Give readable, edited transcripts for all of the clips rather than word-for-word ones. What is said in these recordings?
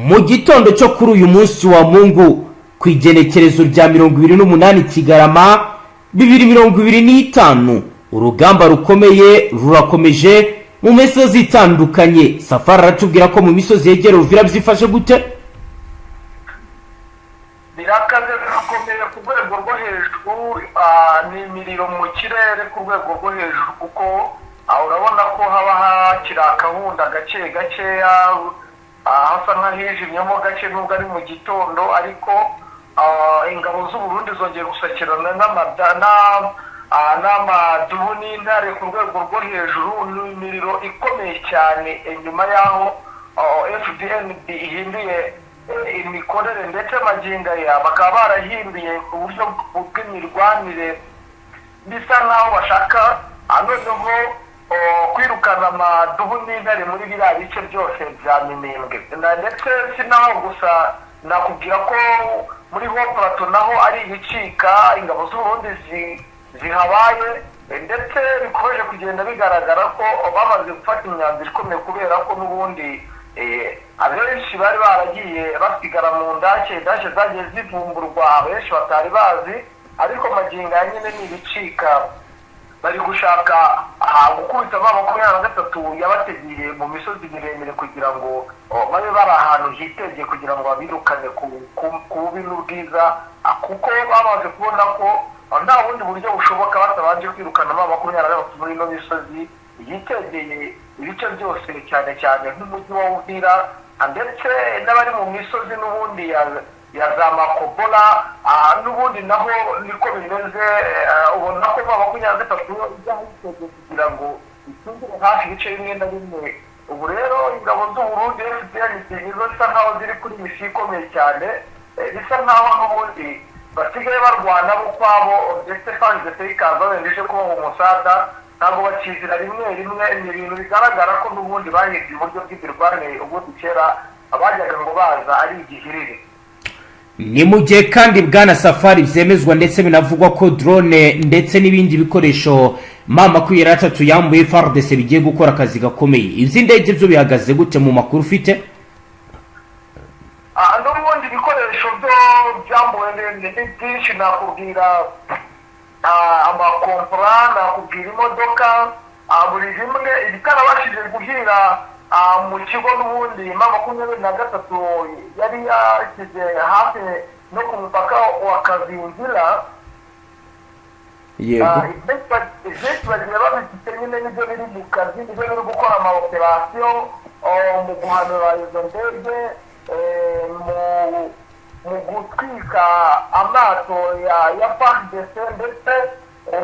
mu gitondo cyo kuri uyu munsi wa mungu ku igenekerezo rya 28 Kigarama 2025 urugamba rukomeye rurakomeje mu misozi itandukanye. Safari aratubwira ko mu misozi yegera Uvira byifashe gute? Birakaze bikomeye ku rwego rwo hejuru, ni imiriro mu kirere ku rwego rwo hejuru, kuko urabona ko haba hakiri akahunda gake gakeya, hasa nk'ahijimyemo gake nubwo ari mu gitondo, ariko ingabo z'u Burundi zongeye gusakirana n'amadubu n'intare ku rwego rwo hejuru. Ni imiriro ikomeye cyane nyuma y'aho FDNB ihinduye imikorere, ndetse magingo aya bakaba barahinduye uburyo bw'imirwanire, bisa nk'aho bashaka noneho kwirukana amadubu n'intare muri biriya bice byose bya Minembwe. Ndetse si naho gusa, nakubwira ko muri ho plateau naho ari ibicika, ingabo z'u Burundi zihabaye, ndetse bikomeje kugenda bigaragara ko bamaze gufata imyanzuro ikomeye, kubera ko n'ubundi abenshi bari baragiye basigara mu ndake zagiye zivumburwa, abenshi batari bazi, ariko magingo ya nyine ni ibicika. Bari gushaka gukubita M23 yabategiye mu misozi miremire kugira ngo babe bari ahantu hitegeye, kugira ngo babirukane ku bubi n'ubwiza, kuko bamaze kubona ko nta bundi buryo bushoboka batabanje kwirukana M23 muri ino misozi yitegeye ibice byose, cyane cyane nk'umujyi wa Uvira, ndetse n'abari mu misozi n'ubundi ya za Makobola, n'ubundi naho niko bimeze. Ubona ko M23 izahitegeye kugira ngo itungire hafi ibice bimwe na bimwe. Ubu rero ingabo z'u Burundi nizo bisa nkaho ziri kuri misiyo ikomeye cyane, bisa nkaho n'ubundi basigaye barwana bo kwabo, ndetse FARDC ikaza wenda ije kubaha umusada, ntabwo bakizira rimwe rimwe. Ni ibintu bigaragara ko n'ubundi bahinduye uburyo bw'imirwanire, ubundi kera abajyaga ngo baza ari igihirire. Ni mu gihe kandi bwana Safari byemezwa ndetse binavugwa ko drone ndetse n'ibindi bikoresho M23 yambuye FARDC bigiye gukora akazi gakomeye. Izi ndege byo bihagaze gute mu makuru ufite? N'ubundi ibikoresho byo byambuwe ni byinshi, nakubwira amakompora, nakubwira imodoka, buri rimwe ibitarabashije guhira mu kigo n'ubundi M23 yari yashyize hafi no ku mupaka wa Kavimvira. Yego, bagiye babifite nyine, nibyo biri mu kazi, nibyo biri gukora amaoperasiyo mu guhanura izo ndege, mu gutwika amato ya FARDC, ndetse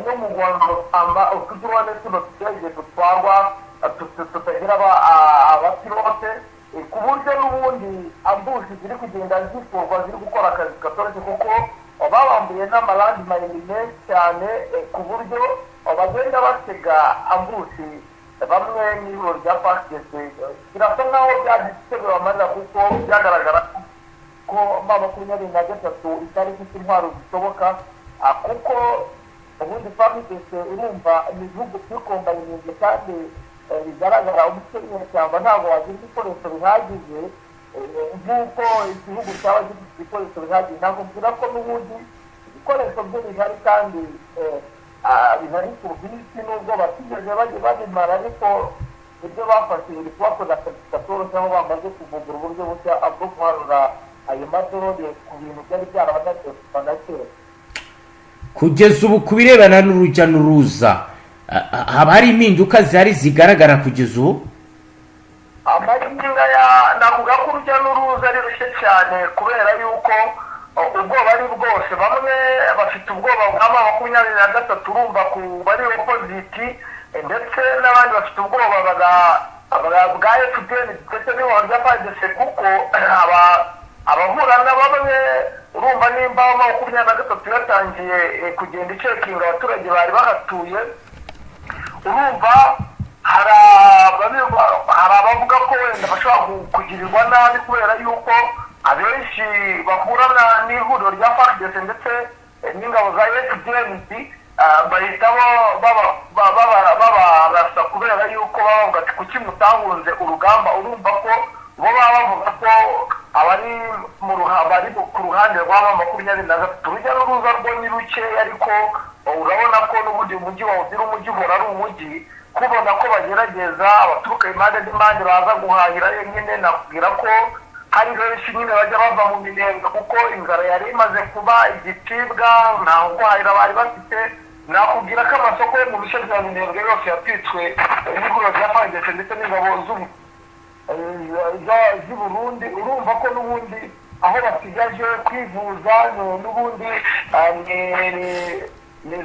no mu guhanura utudrone tuno tutege dutwarwa tutagira abapilote, ku buryo n'ubundi ambushi ziri kugenda zikorwa, ziri gukora akazi katoroshye, kuko babambuye n'amarandi manini menshi cyane, ku buryo bagenda batega ambushi bamwe n'ibiro rya FARDC. Birasa nkaho byagitego bamarira, kuko byagaragara ko M23 itari ifite intwaro zishoboka, kuko ubundi FARDC urumva ni igihugu cy'ikombanyije, kandi bigaragara umukenye cyangwa ntabwo wagira ibikoresho bihagije nk'uko igihugu cyaba gifite ibikoresho bihagije. Ntabwo mvuga ko n'ubundi ibikoresho byo bihari, kandi bihari ku bwinshi, n'ubwo batigeze babimara, ariko ibyo bafashe biri kubakoza akazi katoroshye, aho bamaze kuvumbura uburyo bushya bwo guharura ayo madorone ku bintu byari byarabananiye kuva na kera. kugeza ubu ku birebana n'urujya n'uruza haba hari impinduka zihari zigaragara kugeza ubu? Amaginga navuga ko urujya n'uruza ari rushya cyane, kubera yuko ubwoba ari bwose. Bamwe bafite ubwoba bwa M23 urumva ku bari opposite, ndetse n'abandi bafite ubwoba bwa FDN ndetse n'ihoro rya FARDC, kuko abahura na bamwe urumva nimba M23 yatangiye kugenda icekinga abaturage bari bahatuye, urumva hari abavuga ko wenda bashobora kugirirwa nabi, kubera yuko abenshi bahurana n'ihuriro rya FARDC ndetse n'ingabo za FDN bahita babarasa, kubera yuko bavuga ati kuki mutahunze urugamba. Urumva ko bo baba bavuga ko abari ku ruhande rw'aba 23 urujya n'uruza rwo ni rukeya, ariko urabona ko n'ubundi umujyi wa Uvira umujyi uhora ari umujyi, kubona ko bagerageza abaturuka impande n'impande baza guhahira nyine. Nakubwira ko hari benshi nyine bajya bava mu minembwe kuko inzara yari imaze kuba igicibwa, ntaho guhahira bari bafite. Nakubwira ko amasoko yo mu bice bya minembwe yose yatwitswe n'ibiguro bya FARDC ndetse n'ingabo z'u Burundi. Urumva ko n'ubundi aho basigaje kwivuza n'ubundi ni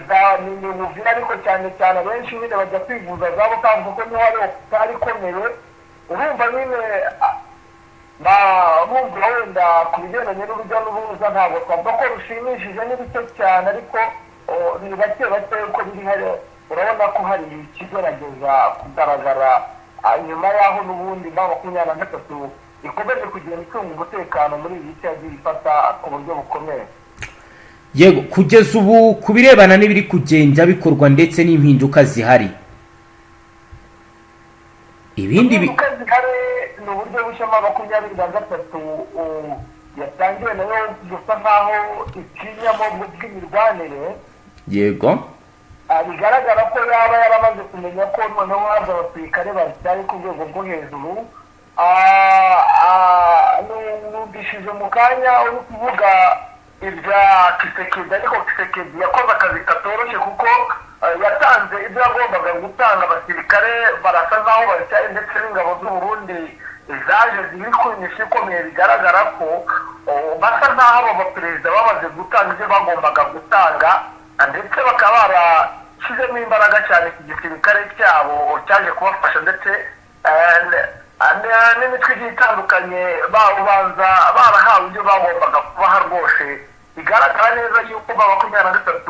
Uvira, ariko cyane cyane benshi nyine bajya kwivuza zabo kandi kuko niho hari hopitali ikomeye. Urumva nyine bumva wenda ku bigendanye n'urujya n'uruza ntabwo twavuga ko rushimishije n'ibike cyane, ariko ni bake uko biri hari. Urabona ko hari ikigerageza kugaragara nyuma y'aho n'ubundi M23 ikomeje kugenda icunga umutekano muri iyi bice yagiye ifata ku buryo bukomeye. Yego, kugeza ubu ku birebana n'ibiri kugenda bikorwa ndetse n'impinduka zihari, impinduka zihari ni uburyo bushya M23 yatangiwe nayo gusa nkaho ikinyamo bw'imirwanire. Yego, bigaragara ko yaba yaramaze kumenya ko noneho haza abasirikare batari ku rwego rwo hejuru. Numvishije mu kanya uri kuvuga ibya Kisekedi, ariko Kisekedi yakoze akazi katoroshye kuko yatanze ibyo yagombaga gutanga. Abasirikare barasa nkaho batyaye ndetse n'ingabo z'u Burundi zaje ziri ku inyishu ikomeye. Bigaragara ko basa nkaho abo baperezida bamaze gutanga ibyo bagombaga gutanga, ndetse bakaba barashyizemo imbaraga cyane ku gisirikare cyabo cyaje kubafasha, ndetse n'imitwe igiye itandukanye babanza barahawe ibyo bagombaga kubaha rwose. Bigaragara neza yuko M23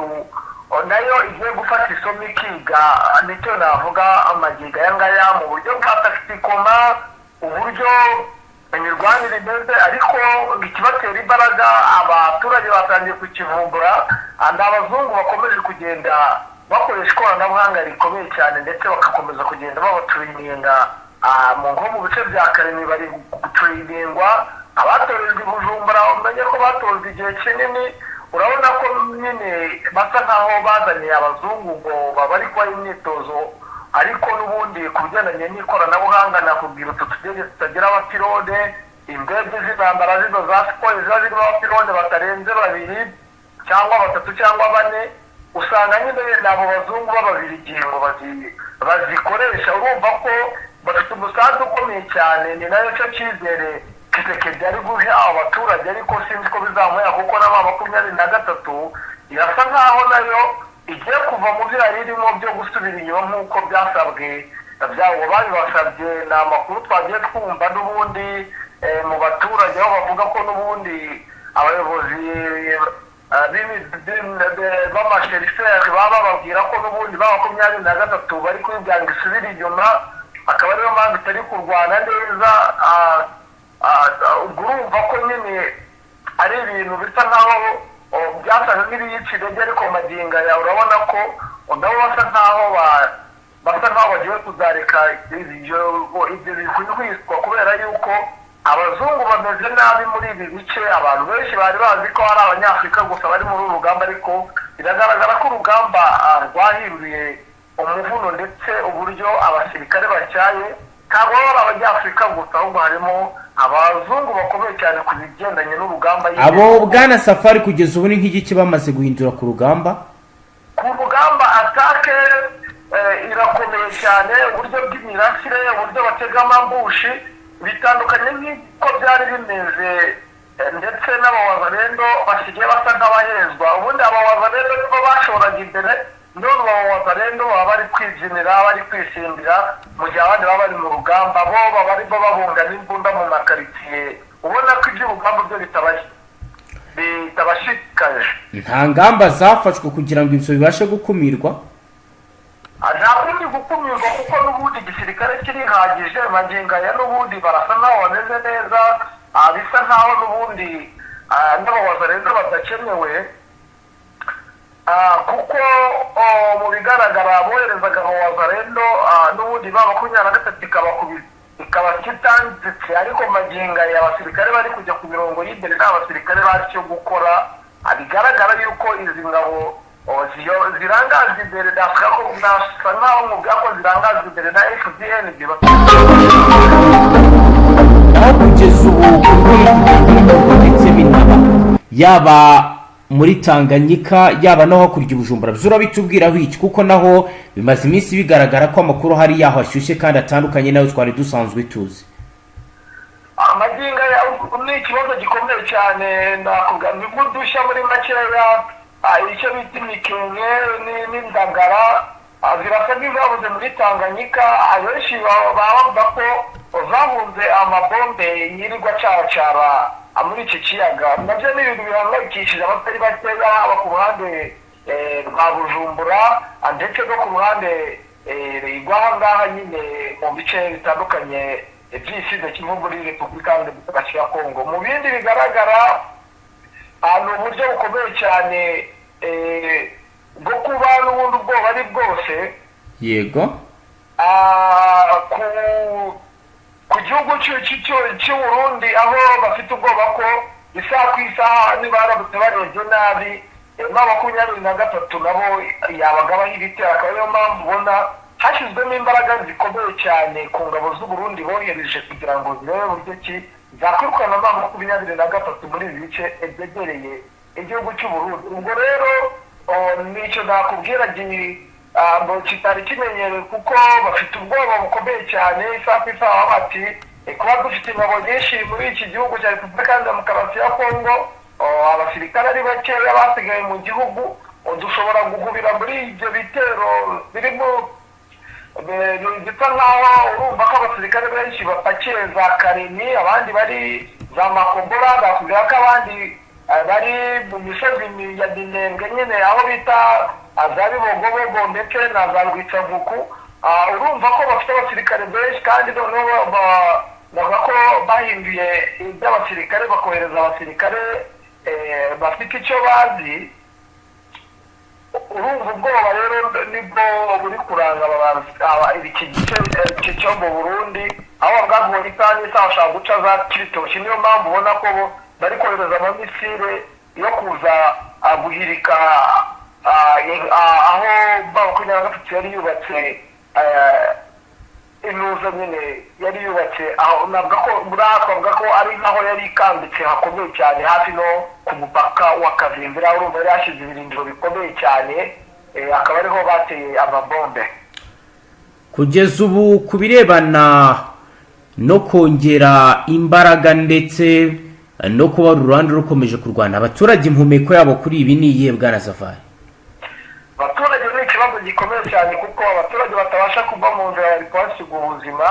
nayo igiye gufata isomo ikiga, nicyo navuga amagingo aya ngaya mu buryo bwa taktikoma, uburyo imirwanire imeze. Ariko ikibatera imbaraga abaturage batangiye kukivumbura, abazungu bakomeje kugenda bakoresha ikoranabuhanga rikomeye cyane, ndetse bagakomeza kugenda babaturininga nko mu bice bya Karemi bari guturiningwa. Abatorejwe i Bujumbura umenye ko batojwe igihe kinini. Urabona ko nyine basa nkaho bazanye abazungu ngo bari kubaha imyitozo, ariko n'ubundi ku bigendanye n'ikoranabuhanga nakubwira utu tudege tutagira abapilone, indege z'intambara zino za siporo ziba zirimo abapilone batarenze 2 cyangwa 3 cyangwa 4. Usanga nyine n'abo bazungu b'ababirigi ngo bazikoresha. Urumva ko bafite umusanzu ukomeye cyane. Ni nayo cyo cyizere Kisekedi ari guha abaturage, ariko sinzi ko bizamuya kuko na M23 irasa nkaho nayo igiye kuva mu byo yari irimo byo gusubira inyuma nk'uko byasabwe byabo babibasabye. Ni amakuru twagiye twumva n'ubundi mu baturage aho bavuga ko n'ubundi abayobozi b'amasheriferi baba bababwira ko n'ubundi M23 bari kwibwanga isubira inyuma, akaba ariyo mpamvu itari kurwana neza. Urumva ko nyine ari ibintu bisa nkaho byasaga nk'ibiyicira intege, ariko magingo aya urabona ko nabo basa nkaho bagiye kuzareka ibyo bihwihwiswa, kubera yuko abazungu bameze nabi muri ibi bice. Abantu benshi bari bazi ko ari Abanyafurika gusa bari muri uru rugamba, ariko biragaragara ko urugamba rwahinduriye umuvuno, ndetse uburyo abasirikare batyaye ntabwo baba ari Abanyafurika gusa, ahubwo harimo abazungu bakomeye cyane ku bigendanye n'urugamba. Abo Bwana Safari kugeza ubu ni nk'igiki bamaze guhindura ku rugamba? Ku rugamba atake irakomeye cyane, uburyo bw'imirasire, uburyo bategamo ambushi bitandukanye nk'uko byari bimeze, ndetse n'abawazarendo basigaye basa nk'abahezwa. Ubundi abawazarendo nibo bashoraga imbere, none abawazarendo baba bari kwibyinira, bari kwisimbira, mu gihe abandi baba bari mu rugamba, bo baba barimo babunga n'imbunda mu makaritsiye. Ubona ko iby'urugamba byo bitabashikaje. Nta ngamba zafashwe kugira ngo ibyo bibashe gukumirwa? Nta kundi gukumirwa kuko n'ubundi igisirikare kirihagije. Magingo aya n'ubundi barasa nkaho bameze neza, bisa nkaho n'ubundi n'abawazarendo badakenewe, kuko mu bigaragara boherezaga abawazarendo n'ubundi M23 ikaba kitanditse, ariko magingo aya abasirikare bari kujya ku mirongo y'imbere n'abasirikare bazi icyo gukora. Bigaragara yuko izi ngabo zirangajwe imbere, nasa nkaho mubwira ko zirangajwe imbere na FDNB. aho kugeza ubu ndetse binaba yaba muri Tanganyika yaba no hakurya Bujumbura, bizura bitubwiraho iki, kuko naho bimaze iminsi bigaragara ko amakuru hari yaho ashyushye kandi atandukanye nayo twari dusanzwe tuzi. Amagingo ni ikibazo gikomeye cyane, nakuvuga nibwo dushya muri makeya. Icyo bita imikenke n'indagara zirasa nk'izabuze muri Tanganyika. Abenshi baba bavuga ko zahunze amabombe yirirwa caracara muri iki kiyaga. Nabyo ni ibintu bihangayikishije abatari bakeya, haba ku ruhande rwa Bujumbura ndetse no ku ruhande rw'aha ngaha nyine mu bice bitandukanye by'isize kimwe muri Repubulika ya Demokarasi ya Kongo. Mu bindi bigaragara ni uburyo bukomeye cyane bwo kuba n'ubundi ubwoba ari bwose, yego, ku gihugu cy'u Burundi, aho bafite ubwoba ko isaha ku isaha niba baramutse barebye nabi M23 nabo yabagabaho ibitero. Akaba ariyo mpamvu ubona hashyizwemo imbaraga zikomeye cyane ku ngabo z'u Burundi bohereje kugira ngo zirebe uburyo ki zakwirukana M23 muri ibi bice byegereye igihugu cy'u Burundi. Ubwo rero nicyo nakubwira ngo kitari kimenyerewe, kuko bafite ubwoba bukomeye cyane. Isaha ku isaha bati kuba dufite ingabo nyinshi muri iki gihugu cya Repubulika ya Demokarasi ya Kongo, abasirikare ari bakeya basigaye mu gihugu, dushobora guhubira muri ibyo bitero birimo bisa nkaho urumva ko abasirikare benshi bapakiye za Karemi, abandi bari za Makobola, bakubwira ko abandi bari mu misozi ya Minembwe nyine aho bita za Bibogobogo ndetse na za Rwitsavuku. Urumva ko bafite abasirikare benshi, kandi noneho bavuga ko bahinduye iby'abasirikare bakohereza abasirikare bafite icyo bazi. Urumva ubwoba rero nibwo buri kuranga iki gice cyo mu Burundi, aho bwavuye kandi bashaka guca za Kiritoshi. Niyo mpamvu ubona ko bari kohereza amamisire yo kuza guhirika aho M23 yari yubatse inuza nyine yari yubatse aho. Navuga ko bavuga ko ari nkaho yari ikambitse hakomeye cyane hafi no ku mupaka wa Kavimbira. Urumva yari yashyize ibirindiro bikomeye cyane, akaba ariho bateye amabombe. Kugeza ubu ku birebana no kongera imbaraga ndetse no kuba uruhande rukomeje kurwana, abaturage impumeko yabo kuri ibi ni iyihe, Bwana Safari? Abaturage ni ikibazo gikomeye cyane, kuko abaturage batabasha kuva mu nzira bari kuhasiga ubuzima.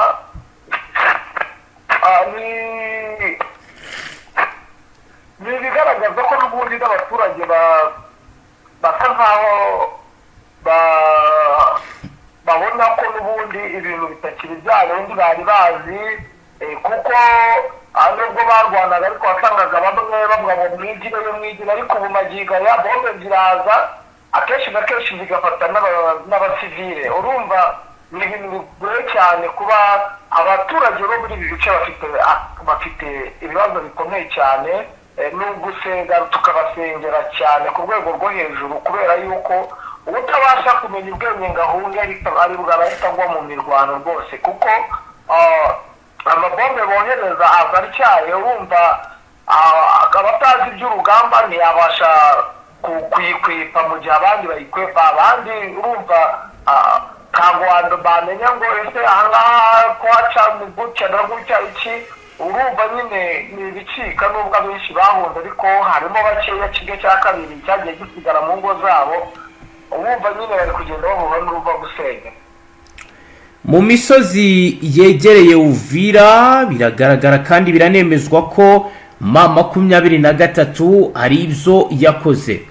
Ni ibigaragaza ko n'ubundi n'abaturage basa nkaho babona ko n'ubundi ibintu bitakiri bya bindi bari bazi, kuko nubwo barwanaga ariko wasangaga bamwe bavuga ngo mwigire, ariko ubu magingo ya bombe ziraza akenshi na kenshi zigafata n'abasivile. Urumva ni ibintu bigoye cyane kuba abaturage bo muri ibi bice bafite ibibazo bikomeye cyane. Ni ugusenga tukabasengera cyane ku rwego rwo hejuru, kubera yuko ubutabasha kumenya ubwenge ngo ahunge ari bwarahita agwa mu mirwano rwose, kuko amabombe bohereza aza atyaye. Urumva abatazi iby'urugamba ntiyabasha kuyikwepa mu gihe abandi bayikwepa. Abandi urumva ntabwo bamenya ngo ese ahangaha kuhaca mu gutya na gutya iki. Urumva nyine ni ibicika, nubwo abenshi bahunze ariko harimo bakeya, kimwe cya kabiri cyagiye gisigara mu ngo zabo. Urumva nyine bari kugenda bavuga n'uruva gusenya. Mu misozi yegereye Uvira biragaragara kandi biranemezwa ko M23 hari ibyo yakoze,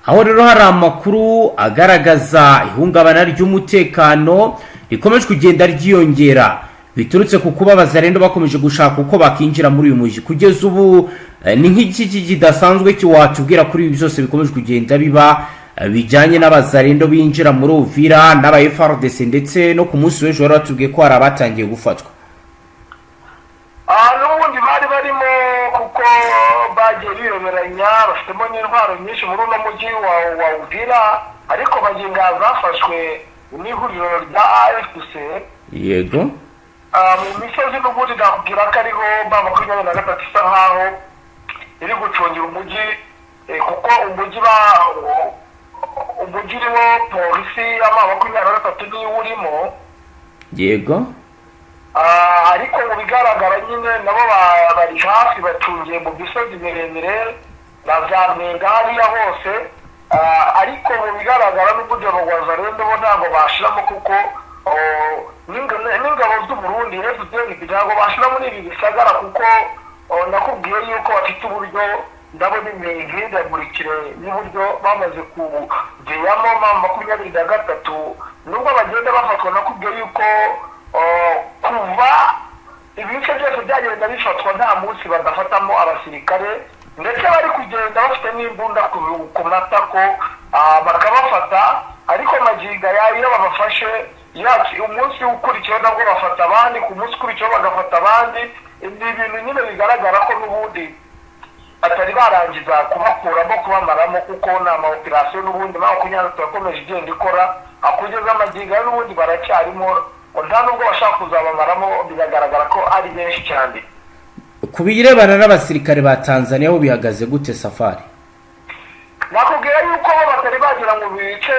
aho rero hari amakuru agaragaza ihungabana ry'umutekano rikomeje kugenda ryiyongera biturutse ku kuba abazarendo bakomeje gushaka uko bakinjira muri uyu mujyi. Kugeza ubu ni nk'iki kidasanzwe watubwira kuri ibi byose bikomeje kugenda biba bijyanye n'abazarendo binjira muri Uvira n'aba FARDC, ndetse no ku munsi w'ejo batubwiye ko hari abatangiye gufatwa. kwiyoberanya, bafitemo n'intwaro nyinshi muri uno mujyi wa Uvira, ariko magingo zafashwe n'ihuriro rya AFC. yego. Mu misozi n'ubundi nakubwira ko ariho M23 isa nkaho iri gucungira umujyi, kuko umujyi urimo polisi ya M23 niyo urimo, yego. ariko mu bigaragara nyine nabo bari hafi, bacungiye mu misozi miremire na za Mwenga hariya hose, ariko mu bigaragara n'uburyo Wazalendo bo ntabwo bashiramo, kuko n'ingabo z'u Burundi FDN ntabwo bashira muri ibi bisagara, kuko nakubwiye yuko bafite uburyo ndabona imihindagurikire y'uburyo bamaze kugeyamo M23, nubwo bagenda bafatwa. Nakubwiye yuko kuva ibice byose byagenda bifatwa nta munsi badafatamo abasirikare, ndetse bari kugenda bafite n'imbunda ku matako bakabafata, ariko magingo iyo babafashe umunsi ukurikiyeho nabwo bafata abandi, ku munsi ukurikiyeho bagafata abandi. Ibi bintu nyine bigaragara ko n'ubundi atari barangiza kubakuramo kubamaramo, kuko ni amaoperasiyo n'ubundi M23 yakomeje igenda ikora, kugeza amagingo n'ubundi baracyarimo, nta nubwo bashaka kuzabamaramo. Biragaragara ko ari benshi cyane. Ku birebana n'abasirikare ba Tanzania bo bihagaze gute Safari? Nakubwira yuko bo batari bagira ngo bice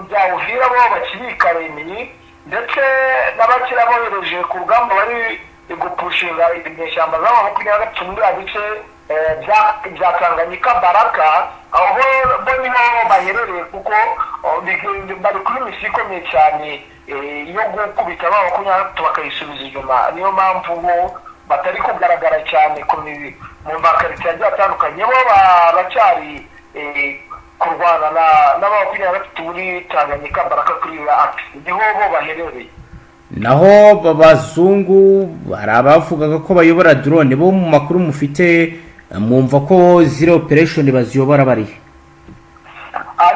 bya Uvira, bo bakiri Karemini, ndetse n'abakira bohereje ku rugamba bari gupushinga inyeshyamba za M23 muri bice bya Tanganyika Baraka, aho bo niho baherereye, kuko bari kuri misiyo ikomeye cyane yo gukubita M23 bakayisubiza inyuma. Niyo mpamvu bo batari kugaragara cyane mu makarita agiye atandukanye. Bo baracyari kurwana n'M23 muri Tanganyika Baraka kuri niho bo baherereye. Naho babazungu hari abavugaga ko bayobora drone, bo mu makuru mufite mwumva ko zero operation baziyobora bari?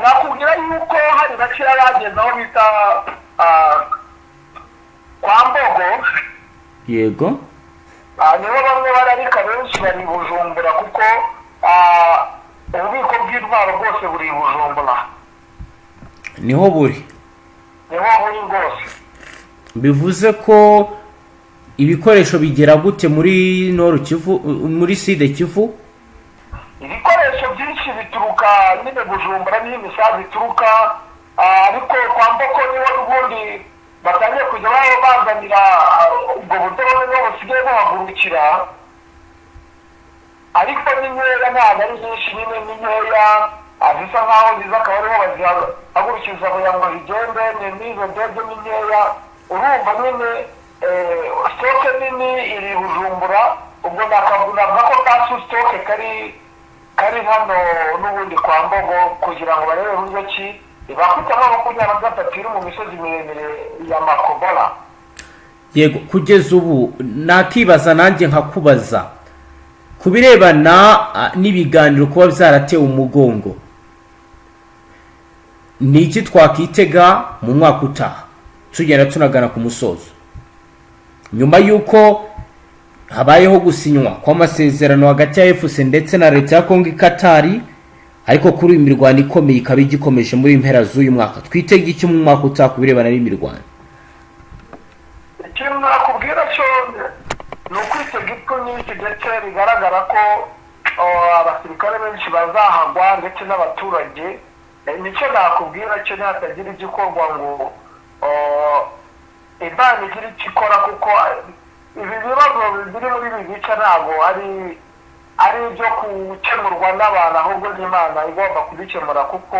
Nakubwira yuko hari bakira bageze aho bita kwa Mbogo, yego. nibo bamwe bararika benshi bari Bujumbura, kuko ububiko bw'intwaro bwose buri Bujumbura. Niho buri rwose. Bivuze ko ibikoresho bigera gute muri Nord Kivu, muri Sud Kivu? Ibikoresho byinshi bituruka nyine Bujumbura, n'imisazi ituruka, ariko kwa Mboko niho n'ubundi batangiye kujya bazanira ubwo buryo niho basigaye bahagurukira, ariko ni nkeya, ntabwo ari nyinshi, nyine ni nkeya, zisa nkaho ziza akaba ariho bazihagurukiriza kugira ngo zigende. N'izo ndege ni nkeya, urumva nyine sitoke nini iri Bujumbura. Ubwo navuga ko kasu sitoke kari hano n'ubundi kwa Mbogo, kugira ngo barebe uburyo ki bafite M23 iri mu misozi miremire ya Makobola. Yego, kugeza ubu nakibaza nanjye nkakubaza ku birebana n'ibiganiro kuba byaratewe umugongo, ni iki twakitega mu mwaka utaha tugenda tunagana ku musozo, nyuma y'uko habayeho gusinywa kw'amasezerano hagati ya FC ndetse na leta ya Kongo Katari, ariko kuri imirwano ikomeye ikaba igikomeje muri impera z'uyu mwaka? Twitega iki mu mwaka utaha ku birebana n'imirwano? Ikintu nakubwira cyo ni ukwitega ipfu nyinshi, ndetse bigaragara ko abasirikare benshi bazahagwa, ndetse n'abaturage. Nicyo nakubwira cyo, ntihatagira igikorwa ngo Imana igira icyo ikora, kuko ibi bibazo biri muri ibi bice ntabwo ari ibyo gukemurwa n'abantu, ahubwo n'Imana igomba kubikemura, kuko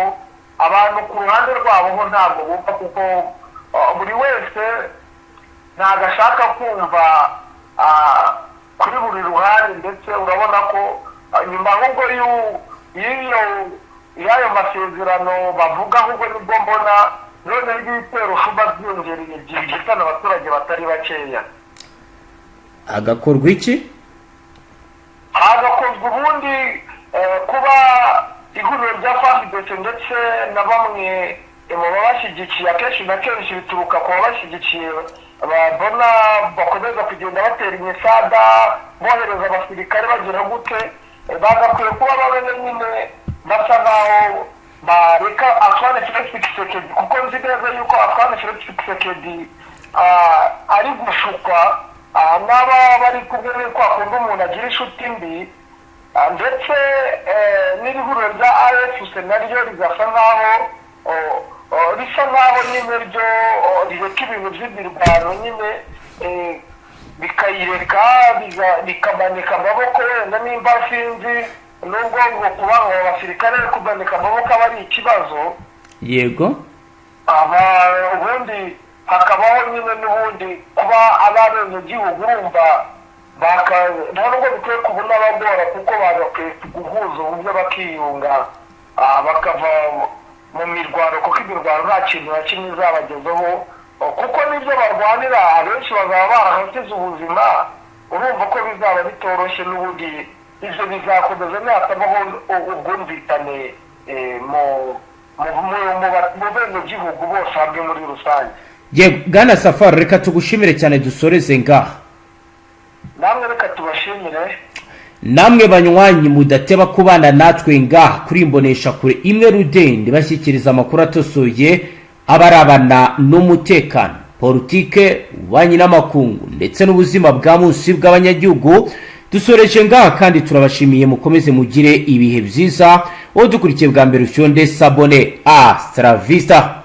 abantu ku ruhande rwabo ho ntabwo bumva, kuko buri wese ntabwo ashaka kumva kuri buri ruhande, ndetse urabona ko nyuma ahubwo y'ayo masezerano bavuga, ahubwo nibwo mbona none ibitero shumba byongereye byigitana abaturage batari bakeya. Agakorwa iki? Hagakozwe ubundi kuba ihuriro rya FARDC ndetse na bamwe mu babashyigikiye, akenshi na kenshi bituruka ku babashyigikiye, babona bakomeza kugenda batera imisada, bohereza abasirikare bagira gute, bagakwiye kuba babene nyine basa nkaho bareka Antoine Felix Tshisekedi, kuko nzi neza yuko Antoine Felix Tshisekedi ari gushukwa n'aba bari kumwe ko akunda umuntu agira inshuti mbi, ndetse n'ihuriro rya AFC naryo rigasa nkaho risa nkaho nyine ryo rireka ibintu by'imirwano nyine bikayireka bikamanika amaboko, wenda nimba sinzi nubwo ngo kuba abasirikare kumanika amaboko aba ari ikibazo. yego ubundi hakabaho nyine n'ubundi kuba abenegihugu urumva ntabwo bikwiye kubona abagora, kuko bagakwiye guhuza uburyo bakiyunga bakava mu mirwano, kuko imirwano nta kintu na kimwe izabagezeho, kuko n'ibyo barwanira abenshi bazaba barahasize ubuzima. urumva ko bizaba bitoroshye, n'ubundi ibyo bizakomeza nihatabaho ubwumvikane mu benegihugu bose hamwe muri rusange. Bwana Safari, reka tugushimire cyane, dusoreze ngaha. namwe reka tubashimire. namwe banywanyi mudateba kubana natwe ngaha kuri imbonesha kure imwe rudende bashyikiriza amakuru atosoye abarabana n'umutekano, politike, ububanyi n'amakungu ndetse n'ubuzima bwa munsi bw'abanyagihugu. dusoreje ngaha kandi turabashimiye, mukomeze mugire ibihe byiza. wowe dukurikiye bwa mbere ushonde sabone Stravista.